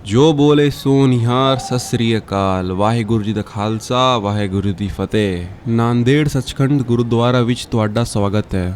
ਜੋ ਬੋਲੇ ਸੋ ਨਿਹਾਰ ਸਤਿ ਸ੍ਰੀ ਅਕਾਲ। ਵਾਹਿਗੁਰੂ ਜੀ ਦਾ ਖਾਲਸਾ ਵਾਹਿਗੁਰੂ ਦੀ ਫਤਿਹ। ਨਾਂਦੇੜ ਸੱਚਖੰਡ ਗੁਰਦੁਆਰਾ ਵਿੱਚ ਤੁਹਾਡਾ ਸਵਾਗਤ ਹੈ।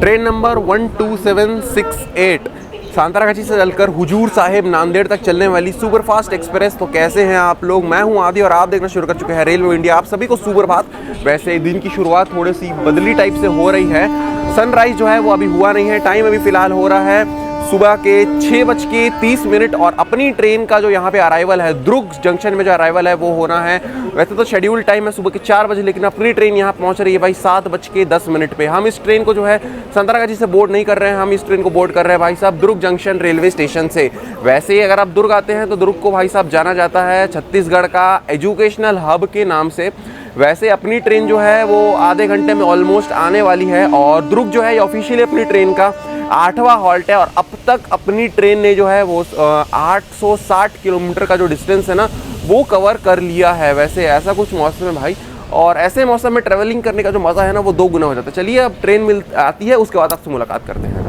ट्रेन नंबर 12768 सांतरागाछी से चलकर हुजूर साहिब नांदेड़ तक चलने वाली सुपरफास्ट एक्सप्रेस। तो कैसे हैं आप लोग? मैं हूं आदि और आप देखना शुरू कर चुके हैं रेलवे इंडिया। आप सभी को सुप्रभात। वैसे दिन की शुरुआत थोड़ी सी बदली टाइप से हो रही है। सनराइज जो है वो अभी हुआ नहीं है। टाइम अभी फ़िलहाल हो रहा है सुबह के 6:30 और अपनी ट्रेन का जो यहाँ पे अराइवल है दुर्ग जंक्शन में जो अराइवल है वो होना है। वैसे तो शेड्यूल टाइम है सुबह के 4 बजे, लेकिन अपनी ट्रेन यहाँ पहुँच रही है भाई 7:10 पे। हम इस ट्रेन को जो है संतरागाछी से बोर्ड नहीं कर रहे हैं, हम इस ट्रेन को बोर्ड कर रहे हैं भाई साहब दुर्ग जंक्शन रेलवे स्टेशन से। वैसे ही अगर आप दुर्ग आते हैं तो दुर्ग को भाई साहब जाना जाता है छत्तीसगढ़ का एजुकेशनल हब के नाम से। वैसे अपनी ट्रेन जो है वो आधे घंटे में ऑलमोस्ट आने वाली है और दुर्ग जो है ये ऑफिशियली अपनी ट्रेन का 8वां हॉल्ट है। और अब तक अपनी ट्रेन ने जो है वो 860 किलोमीटर का जो डिस्टेंस है ना वो कवर कर लिया है। वैसे ऐसा कुछ मौसम है भाई, और ऐसे मौसम में ट्रैवलिंग करने का जो मज़ा है ना वो 2 गुना हो जाता है। चलिए अब ट्रेन आती है, उसके बाद आपसे मुलाकात करते हैं।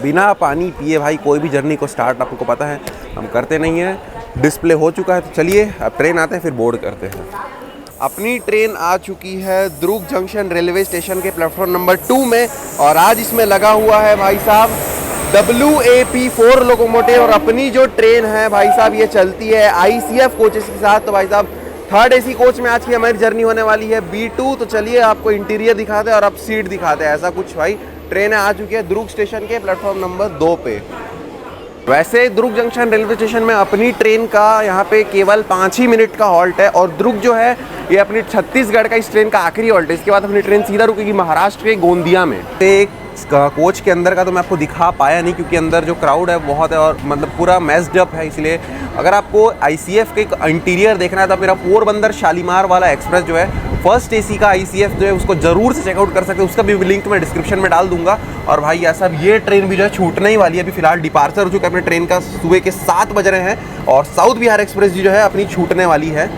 बिना पानी पिए भाई कोई भी जर्नी को स्टार्ट आपको पता है हम करते नहीं हैं। डिस्प्ले हो चुका है, तो चलिए अब ट्रेन आते हैं फिर बोर्ड करते हैं। अपनी ट्रेन आ चुकी है दुर्ग जंक्शन रेलवे स्टेशन के प्लेटफॉर्म नंबर 2 में, और आज इसमें लगा हुआ है भाई साहब WAP4 लोकोमोटिव। और अपनी जो ट्रेन है भाई साहब ये चलती है ICF कोचेस के साथ। तो भाई साहब 3rd AC कोच में आज की हमारी जर्नी होने वाली है B2। तो चलिए आपको इंटीरियर दिखाते हैं और अब सीट दिखाते हैं। ऐसा कुछ भाई ट्रेन आ चुकी है दुर्ग स्टेशन के प्लेटफॉर्म नंबर 2 पे। वैसे दुर्ग जंक्शन रेलवे स्टेशन में अपनी ट्रेन का यहाँ पे केवल 5 ही मिनट का हॉल्ट है, और दुर्ग जो है ये अपनी छत्तीसगढ़ का इस ट्रेन का आखिरी हॉल्ट है। इसके बाद अपनी ट्रेन सीधा रुकेगी महाराष्ट्र के गोंदिया में। एक कोच के अंदर का तो मैं आपको दिखा पाया नहीं क्योंकि अंदर जो क्राउड है बहुत है और मतलब पूरा मैस्ड अप है। इसलिए अगर आपको ICF के इंटीरियर देखना है तो मेरा पोरबंदर शालीमार वाला एक्सप्रेस जो है 1st AC का ICF जो है उसको ज़रूर से चेकआउट कर सकते हैं। उसका भी लिंक मैं डिस्क्रिप्शन में डाल दूंगा। और भाई ऐसा ये ट्रेन भी जो है छूटने ही वाली है। अभी फिलहाल डिपार्चर हो चुका है अपने ट्रेन का, सुबह के 7 बज रहे हैं, और साउथ बिहार एक्सप्रेस जो है अपनी छूटने वाली है।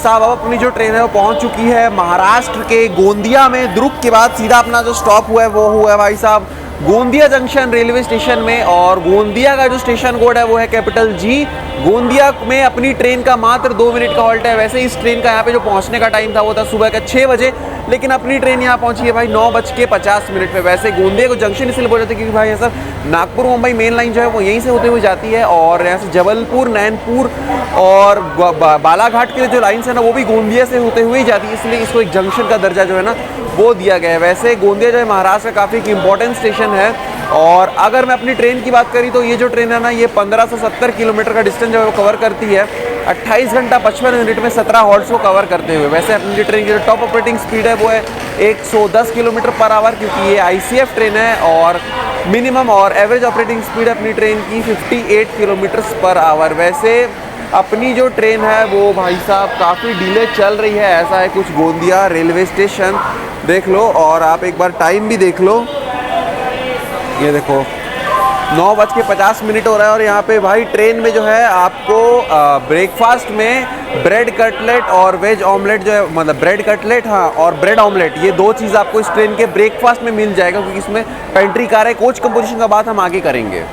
साहब अब अपनी जो ट्रेन है वो पहुंच चुकी है महाराष्ट्र के गोंदिया में। दुर्ग के बाद सीधा अपना जो स्टॉप हुआ है वो हुआ है भाई साहब गोंदिया जंक्शन रेलवे स्टेशन में। और गोंदिया का जो स्टेशन कोड है वो है G। गोंदिया में अपनी ट्रेन का मात्र 2 मिनट का हॉल्ट है। वैसे इस ट्रेन का यहाँ पे जो पहुँचने का टाइम था वो था सुबह का 6 बजे, लेकिन अपनी ट्रेन यहाँ पहुँची है भाई 9:50 पे। वैसे गोंदिया को जंक्शन इसलिए बोल जाते हैं क्योंकि भाई यहाँ sir Nagpur Mumbai main line जो है वो यहीं से होते हुए जाती है, और यहाँ से जबलपुर, नैनपुर और बालाघाट के लिए जो लाइन्स है ना वो भी गोंदिया से होते हुए ही जाती है, इसलिए इसको एक जंक्शन का दर्जा जो है ना वो दिया गया है। वैसे गोंदिया जो है महाराष्ट्र का काफ़ी एक इंपॉर्टेंट स्टेशन है, और अगर मैं अपनी ट्रेन की बात करी तो ये जो ट्रेन है ना ये 1570 किलोमीटर का डिस्टेंस जो है वो कवर करती है 28 घंटा 55 मिनट में 17 हॉर्स को कवर करते हुए। वैसे अपनी ट्रेन की जो टॉप ऑपरेटिंग स्पीड है वो है 110 किलोमीटर पर आवर, क्योंकि ये ICF ट्रेन है, और मिनिमम और एवरेज ऑपरेटिंग स्पीड अपनी ट्रेन की 58 किलोमीटर पर आवर। वैसे अपनी जो ट्रेन है वो भाई साहब काफ़ी डिले चल रही है, ऐसा है कुछ गोंदिया रेलवे स्टेशन। देख लो, और आप एक बार टाइम भी देख लो, ये देखो 9:50 हो रहा है, और यहाँ पे भाई ट्रेन में जो है आपको ब्रेकफास्ट में ब्रेड कटलेट और वेज ऑमलेट जो है, मतलब ब्रेड कटलेट हाँ और ब्रेड ऑमलेट, ये दो चीज़ आपको इस ट्रेन के ब्रेकफास्ट में मिल जाएगा, क्योंकि इसमें पेंट्री कार है। कोच कंपोजिशन का बात हम आगे करेंगे।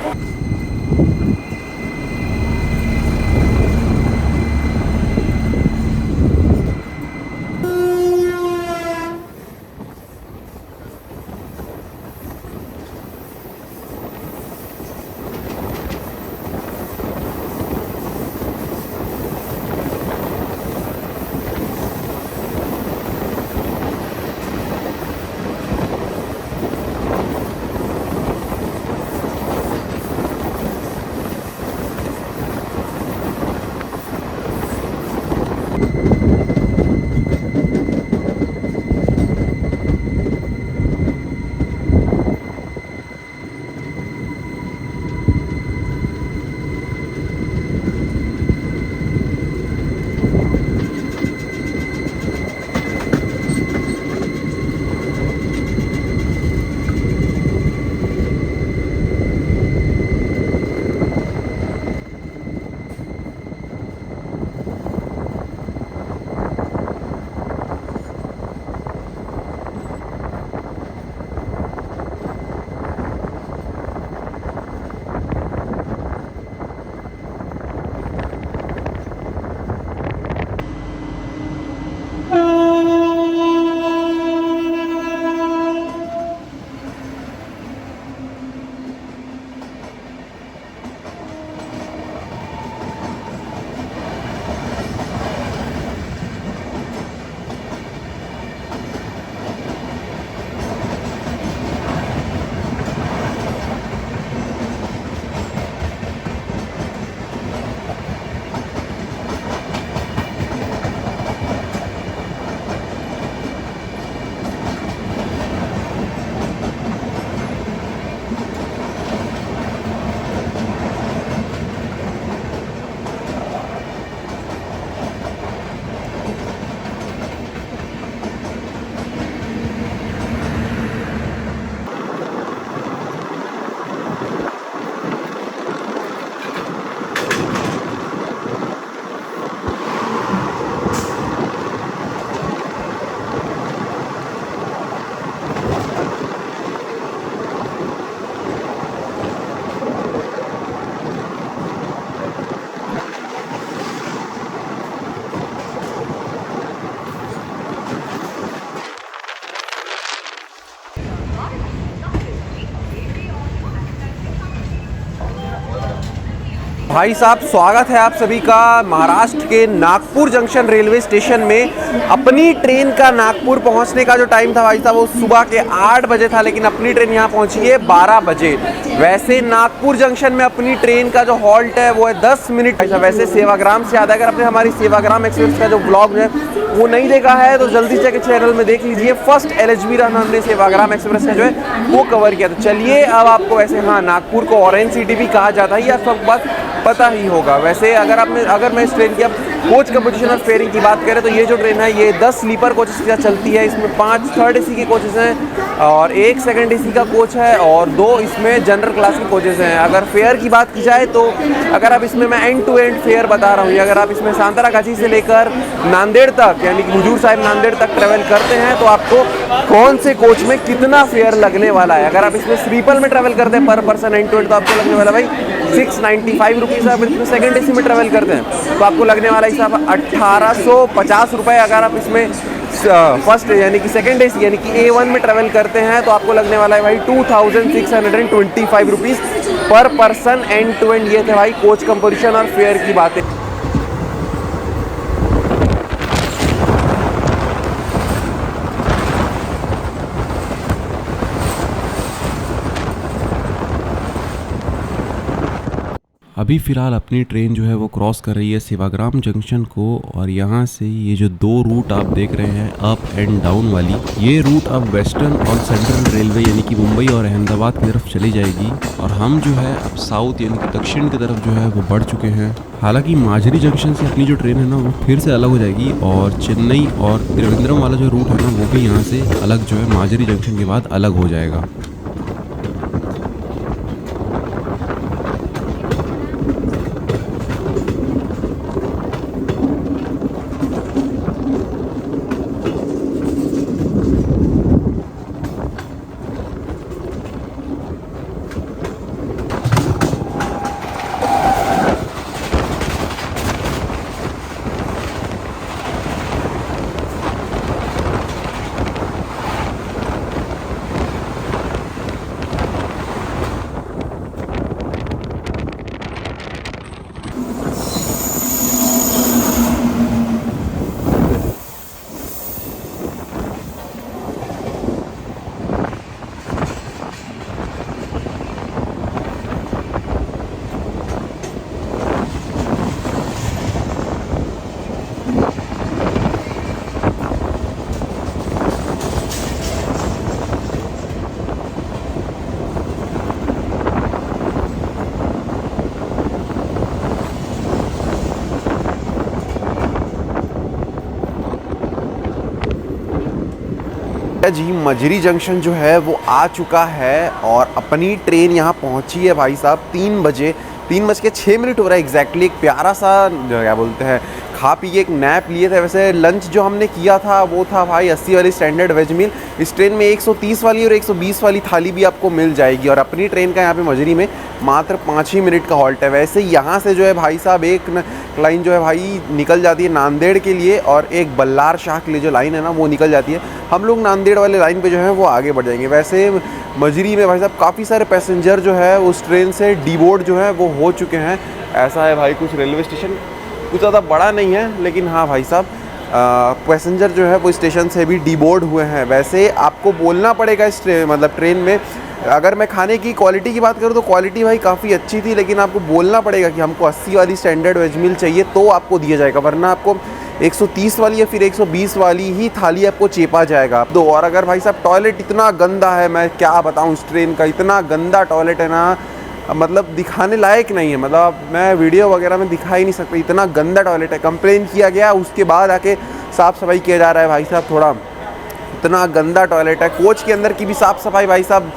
भाई साहब स्वागत है आप सभी का महाराष्ट्र के नागपुर जंक्शन रेलवे स्टेशन में। अपनी ट्रेन का नागपुर पहुंचने का जो टाइम था भाई साहब वो सुबह के 8 बजे था, लेकिन अपनी ट्रेन यहां पहुंची है 12 बजे। वैसे नागपुर जंक्शन में अपनी ट्रेन का जो हॉल्ट है वो है 10 मिनट। वैसे सेवाग्राम से याद है, अगर आपने हमारी सेवाग्राम एक्सप्रेस का जो ब्लॉग है वो नहीं देखा है तो जल्दी से चैनल में देख लीजिए। फर्स्ट LHB रन हमने सेवाग्राम एक्सप्रेस का जो है वो कवर किया। तो चलिए अब आपको वैसे हाँ नागपुर को ऑरेंज सिटी भी कहा जाता है, यह सब बात पता ही होगा। वैसे अगर मैं इस ट्रेन की अब कोच कंपोजिशन और फेयरिंग की बात करें तो ये जो ट्रेन है ये 10 स्लीपर कोचेस के साथ चलती है। इसमें 5 थर्ड AC के कोचेस हैं और 1 सेकंड AC का कोच है और 2 इसमें जनरल क्लास के कोचेस हैं। अगर फेयर की बात की जाए तो अगर आप इसमें मैं एंड टू एंड फेयर बता रहा हूँ, अगर आप इसमें सांतरागाची से लेकर नांदेड़ तक यानी कि हुजूर साहिब नांदेड़ तक ट्रेवल करते हैं तो आपको कौन से कोच में कितना फेयर लगने वाला है। अगर आप इसमें स्लीपर में ट्रैवल करते हैं पर पर्सन एंड टू एंड तो आपको लगने वाला भाई 695 रुपीज़। आप इसमें सेकंड AC में ट्रैवल करते हैं तो आपको लगने वाला हिसाब 1850 रुपये। अगर आप इसमें फर्स्ट यानी कि सेकंड एसी यानी कि A1 में ट्रैवल करते हैं तो आपको लगने वाला है भाई 2625 रुपीज़ पर पर्सन एंड टू एंड। ये थे भाई कोच कंपोजिशन और फेयर की बातें। अभी फ़िलहाल अपनी ट्रेन जो है वो क्रॉस कर रही है सेवाग्राम जंक्शन को, और यहाँ से ये जो दो रूट आप देख रहे हैं अप एंड डाउन वाली, ये रूट अब वेस्टर्न और सेंट्रल रेलवे यानी कि मुंबई और अहमदाबाद की तरफ चली जाएगी, और हम जो है अब साउथ यानी कि दक्षिण की तरफ जो है वो बढ़ चुके हैं। हालांकि माजरी जंक्शन से अपनी जो ट्रेन है ना वो फिर से अलग हो जाएगी, और चेन्नई और त्रिवेंद्रम वाला जो रूट है ना वो भी यहाँ से अलग जो है माजरी जंक्शन के बाद अलग हो जाएगा। जी मजरी जंक्शन जो है वो आ चुका है और अपनी ट्रेन यहाँ पहुँची है भाई साहब 3 बजे, 3:06 हो रहा है एग्जैक्टली। एक प्यारा सा क्या बोलते हैं खा पी के एक नैप लिए थे। वैसे लंच जो हमने किया था वो था भाई 80 वाली स्टैंडर्ड वेज मील। इस ट्रेन में 130 वाली और 120 वाली थाली भी आपको मिल जाएगी, और अपनी ट्रेन का यहाँ पे मजरी में मात्र 5 ही मिनट का हॉल्ट है। वैसे यहाँ से जो है भाई साहब एक लाइन जो है भाई निकल जाती है नांदेड़ के लिए, और एक बल्लार शाह के लिए जो लाइन है ना वो निकल जाती है। हम लोग नांदेड़ वाले लाइन पे जो है वो आगे बढ़ जाएंगे। वैसे मजरी में भाई साहब काफ़ी सारे पैसेंजर जो है उस ट्रेन से डीबोर्ड जो है वो हो चुके हैं। ऐसा है भाई कुछ रेलवे स्टेशन, कुछ ज़्यादा बड़ा नहीं है, लेकिन हाँ भाई साहब पैसेंजर जो है वो स्टेशन से भी डीबोर्ड हुए हैं। वैसे आपको बोलना पड़ेगा इस मतलब ट्रेन में, अगर मैं खाने की क्वालिटी की बात करूँ तो क्वालिटी भाई काफ़ी अच्छी थी, लेकिन आपको बोलना पड़ेगा कि हमको 80 वाली स्टैंडर्ड वेज मील चाहिए तो आपको दिया जाएगा, वरना आपको 130 वाली या फिर 120 वाली ही थाली आपको चेपा जाएगा दो। और अगर भाई साहब टॉयलेट इतना गंदा है, मैं क्या बताऊँ, इस ट्रेन का इतना गंदा टॉयलेट है ना, मतलब दिखाने लायक नहीं है। मतलब मैं वीडियो वगैरह में दिखा ही नहीं सकता, इतना गंदा टॉयलेट है। कंप्लेन किया गया, उसके बाद आके साफ़ सफाई किया जा रहा है भाई साहब। थोड़ा इतना गंदा टॉयलेट है। कोच के अंदर की भी साफ़ सफाई भाई साहब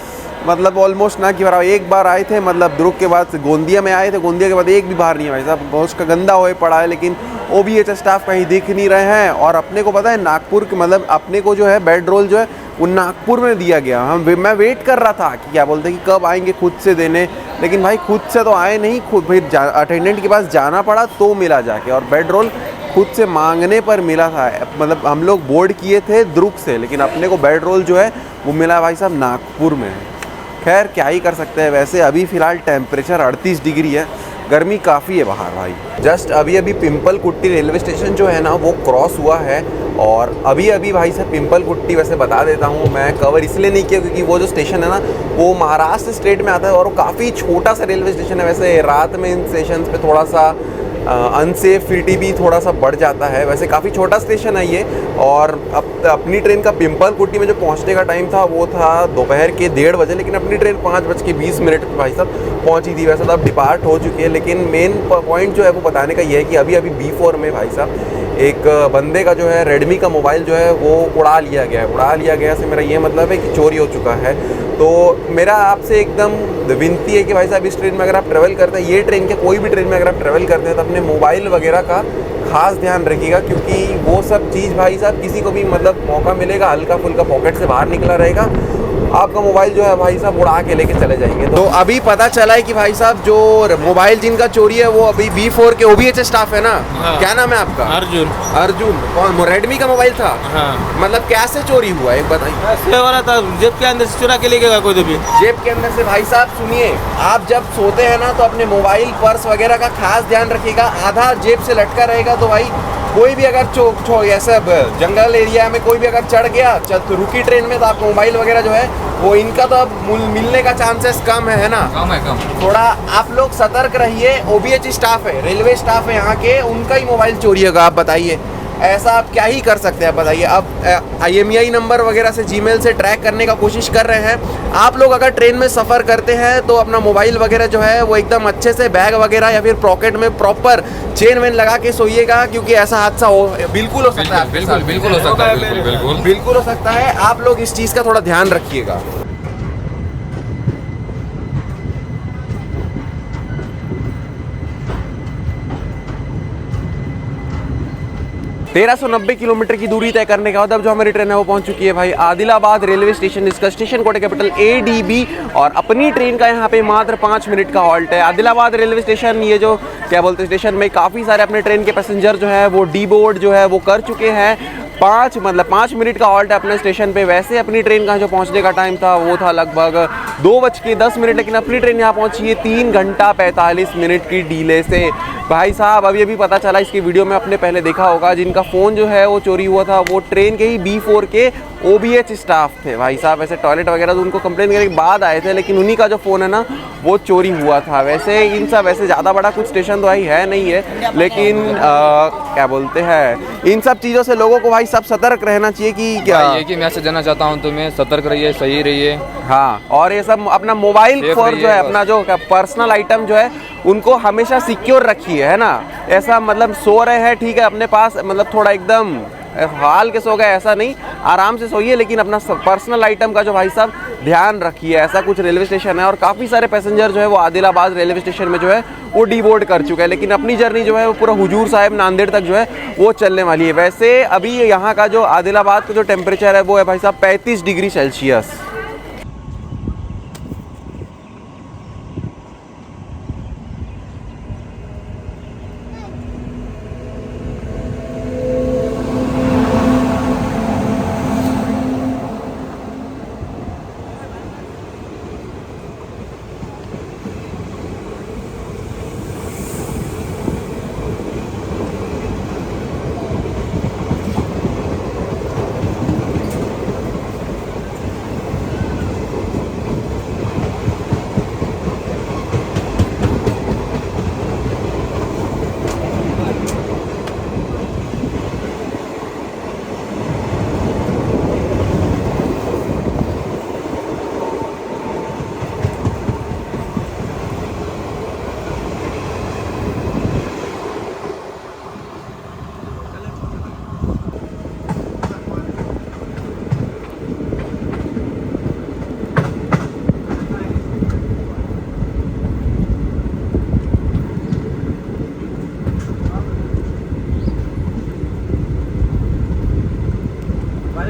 मतलब ऑलमोस्ट ना कि बराबर। एक बार आए थे मतलब दुर्ग के बाद गोंदिया में आए थे, गोंदिया के बाद एक भी बाहर नहीं है भाई साहब, बहुत उसका गंदा हुए पड़ा है। लेकिन OBH स्टाफ कहीं दिख नहीं रहे हैं। और अपने को पता है नागपुर के मतलब अपने को जो है बेड रोल जो है वो नागपुर में दिया गया। मैं वेट कर रहा था कि क्या बोलते हैं कि कब आएंगे खुद से देने, लेकिन भाई खुद से तो आए नहीं, खुद फिर अटेंडेंट के पास जाना पड़ा तो मिला जाके। और बेड रोल खुद से मांगने पर मिला था। मतलब हम लोग बोर्ड किए थे दुर्ग से, लेकिन अपने को बेड रोल जो है वो मिला भाई साहब नागपुर में। खैर क्या ही कर सकते हैं। वैसे अभी फ़िलहाल टेम्परेचर 38 डिग्री है, गर्मी काफ़ी है बाहर भाई। जस्ट अभी अभी पिंपल कुट्टी रेलवे स्टेशन जो है ना वो क्रॉस हुआ है, और अभी अभी भाई साहब पिंपल कुट्टी वैसे बता देता हूँ, मैं कवर इसलिए नहीं किया क्योंकि वो जो स्टेशन है ना वो महाराष्ट्र स्टेट में आता है, और वो काफ़ी छोटा सा रेलवे स्टेशन है। वैसे रात में इन स्टेशन पे थोड़ा सा अनसेफ्टी भी थोड़ा सा बढ़ जाता है। वैसे काफ़ी छोटा स्टेशन है ये। और अपनी ट्रेन का पिंपल कुट्टी में जो पहुंचने का टाइम था वो था दोपहर के 1:30 बजे, लेकिन अपनी ट्रेन 5:20 पे भाई साहब पहुंची थी। वैसे तो अब डिपार्ट हो चुकी है, लेकिन मेन पॉइंट जो है वो बताने का ये है कि अभी अभी B4 में भाई साहब एक बंदे का जो है रेडमी का मोबाइल जो है वो उड़ा लिया गया है। उड़ा लिया गया से मेरा ये मतलब है कि चोरी हो चुका है। तो मेरा आपसे एकदम विनती है कि भाई साहब इस ट्रेन में अगर आप ट्रैवल करते हैं, ये ट्रेन के कोई भी ट्रेन में अगर आप ट्रैवल करते हैं तो अपने मोबाइल वगैरह का खास ध्यान रखिएगा, क्योंकि वो सब चीज़ भाई साहब किसी को भी मतलब मौका मिलेगा हल्का फुल्का पॉकेट से बाहर निकला रहेगा, आपका मोबाइल जो है भाई साहब उड़ा के लेके चले जाएंगे। तो अभी पता चला है कि भाई साहब जो मोबाइल जिनका चोरी है वो अभी B4 के OBH स्टाफ है ना। हाँ। क्या नाम है आपका? अर्जुन। कौन? रेडमी का मोबाइल था? हाँ। मतलब कैसे चोरी हुआ एक बताइए। ऐसे वाला था, जेब के अंदर से चुरा के ले गया कोई तो भी। जेब के अंदर से। भाई साहब सुनिए, आप जब सोते हैं ना तो अपने मोबाइल पर्स वगैरह का खास ध्यान रखिएगा। आधा जेब से लटका रहेगा तो भाई कोई भी अगर ऐसा जंगल एरिया में कोई भी अगर चढ़ गया तो रुकी ट्रेन में तो आपको मोबाइल वगैरह जो है वो इनका तो अब मिलने का चांसेस कम है ना। कम। थोड़ा आप लोग सतर्क रहिए। OBH स्टाफ है, रेलवे स्टाफ है यहाँ के, उनका ही मोबाइल चोरी होगा। आप बताइए ऐसा आप क्या ही कर सकते हैं बताइए। अब IMEI नंबर वगैरह से जीमेल से ट्रैक करने का कोशिश कर रहे हैं। आप लोग अगर ट्रेन में सफ़र करते हैं तो अपना मोबाइल वगैरह जो है वो एकदम अच्छे से बैग वगैरह या फिर पॉकेट में प्रॉपर चेन वेन लगा के सोइएगा, क्योंकि ऐसा हादसा बिल्कुल हो सकता है। बिल्कुल हो सकता है। बिल्कुल हो सकता है। आप लोग इस चीज़ का थोड़ा ध्यान रखिएगा। 1390 किलोमीटर की दूरी तय करने के बाद अब जो हमारी ट्रेन है वो पहुंच चुकी है भाई आदिलाबाद रेलवे स्टेशन। इसका स्टेशन कोड कैपिटल ADB और अपनी ट्रेन का यहाँ पे मात्र 5 मिनट का हॉल्ट है। आदिलाबाद रेलवे स्टेशन, ये जो क्या बोलते हैं स्टेशन में काफ़ी सारे अपने ट्रेन के पैसेंजर जो है वो डीबोर्ड जो है वो कर चुके हैं। 5 मिनट का हॉल्ट है अपने स्टेशन पे। वैसे अपनी ट्रेन का जो पहुंचने का टाइम था वो था लगभग 2:10, लेकिन अपनी ट्रेन यहाँ पहुंची है 3 घंटा 45 मिनट की डीले से। भाई साहब अभी पता चला, इसकी वीडियो में आपने पहले देखा होगा, जिनका फ़ोन जो है वो चोरी हुआ था वो ट्रेन के ही B4 के OBH स्टाफ थे। भाई साहब ऐसे टॉयलेट वगैरह तो उनको कंप्लेन करने के बाद आए थे, लेकिन उन्हीं का जो फ़ोन है ना वो चोरी हुआ था। वैसे वैसे ज़्यादा बड़ा कुछ स्टेशन तो भाई है नहीं है, लेकिन क्या बोलते हैं इन सब चीज़ों से लोगों को भाई सब सतर्क रहना चाहिए कि क्या ये कि मैसेज देना चाहता हूँ तुम्हें, सतर्क रहिए, सही रहिए। हाँ, और ये सब अपना मोबाइल फोन जो है, अपना जो पर्सनल आइटम जो है उनको हमेशा सिक्योर रखिए, है ना। ऐसा मतलब सो रहे हैं ठीक है अपने पास, मतलब थोड़ा एकदम हाल के सो गए ऐसा नहीं, आराम से सोइए, लेकिन अपना पर्सनल आइटम का जो भाई साहब ध्यान रखिए। ऐसा कुछ रेलवे स्टेशन है और काफ़ी सारे पैसेंजर जो है वो आदिलाबाद रेलवे स्टेशन में जो है वो डीबोर्ड कर चुके हैं, लेकिन अपनी जर्नी जो है वो पूरा हुजूर साहिब नांदेड़ तक जो है वो चलने वाली है। वैसे अभी यहाँ का जो आदिलाबाद का जो टेम्परेचर है वो है भाई साहब 35 डिग्री सेल्सियस।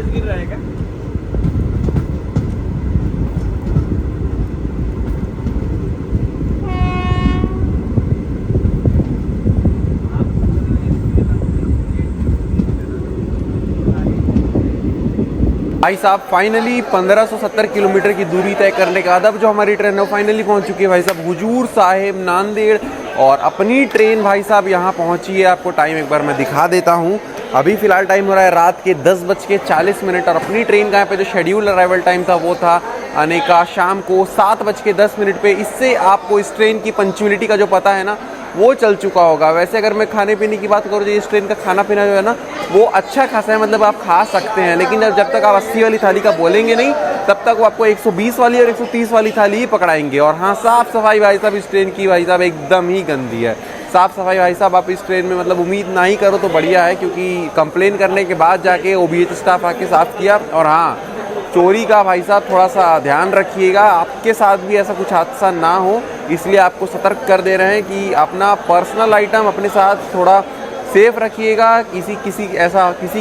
गिर रहा है क्या? भाई साहब फाइनली 1570 किलोमीटर की दूरी तय करने के बाद अब जो हमारी ट्रेन है वो फाइनली पहुंच चुकी है भाई साहब हुजूर साहिब नांदेड़। और अपनी ट्रेन भाई साहब यहाँ पहुंची है। आपको टाइम एक बार मैं दिखा देता हूँ। अभी फ़िलहाल टाइम हो रहा है रात के 10:40 और अपनी ट्रेन का यहाँ पे जो शेड्यूल अराइवल टाइम था वो था आने का शाम को 7:10 पे। इससे आपको इस ट्रेन की पंक्चुअलिटी का जो पता है ना वो चल चुका होगा। वैसे अगर मैं खाने पीने की बात करूँ तो इस ट्रेन का खाना पीना जो है ना वो अच्छा खासा है, मतलब आप खा सकते हैं, लेकिन जब तक आप 80 वाली थाली का बोलेंगे नहीं तब तक वो आपको 120 वाली और 130 वाली थाली ही पकड़ाएंगे। और हाँ, साफ़ सफाई भाई साहब इस ट्रेन की भाई साहब एकदम ही गंदी है। साफ़ सफाई भाई साहब आप इस ट्रेन में मतलब उम्मीद ना ही करो तो बढ़िया है, क्योंकि कंप्लेन करने के बाद जाके OBH स्टाफ आके साफ़ किया। और हाँ, चोरी का भाई साहब थोड़ा सा ध्यान रखिएगा, आपके साथ भी ऐसा कुछ हादसा ना हो, इसलिए आपको सतर्क कर दे रहे हैं कि अपना पर्सनल आइटम अपने साथ थोड़ा सेफ रखिएगा। किसी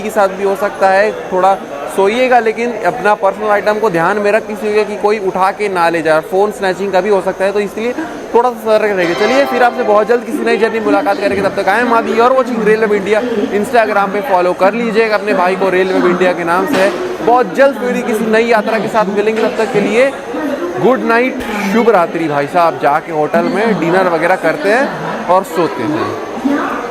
के साथ भी हो सकता है, थोड़ा सोइएगा, लेकिन अपना पर्सनल आइटम को ध्यान में रख कीजिएगा कि कोई उठा के ना ले जाए। फ़ोन स्नैचिंग का भी हो सकता है, तो इसलिए थोड़ा सा सतर्क रहेगा। चलिए फिर आपसे बहुत जल्द किसी नई जर्नी मुलाकात करेंगे। तब तक आए मादी और वॉचिंग रेलवे इंडिया। इंस्टाग्राम पे फॉलो कर लीजिएगा अपने भाई को, रेलवे इंडिया के नाम से। बहुत जल्द फिर किसी नई यात्रा के साथ मिलेंगे। तब तक के लिए गुड नाइट, शुभ रात्रि भाई साहब। जाके होटल में डिनर वगैरह करते हैं और सोते हैं।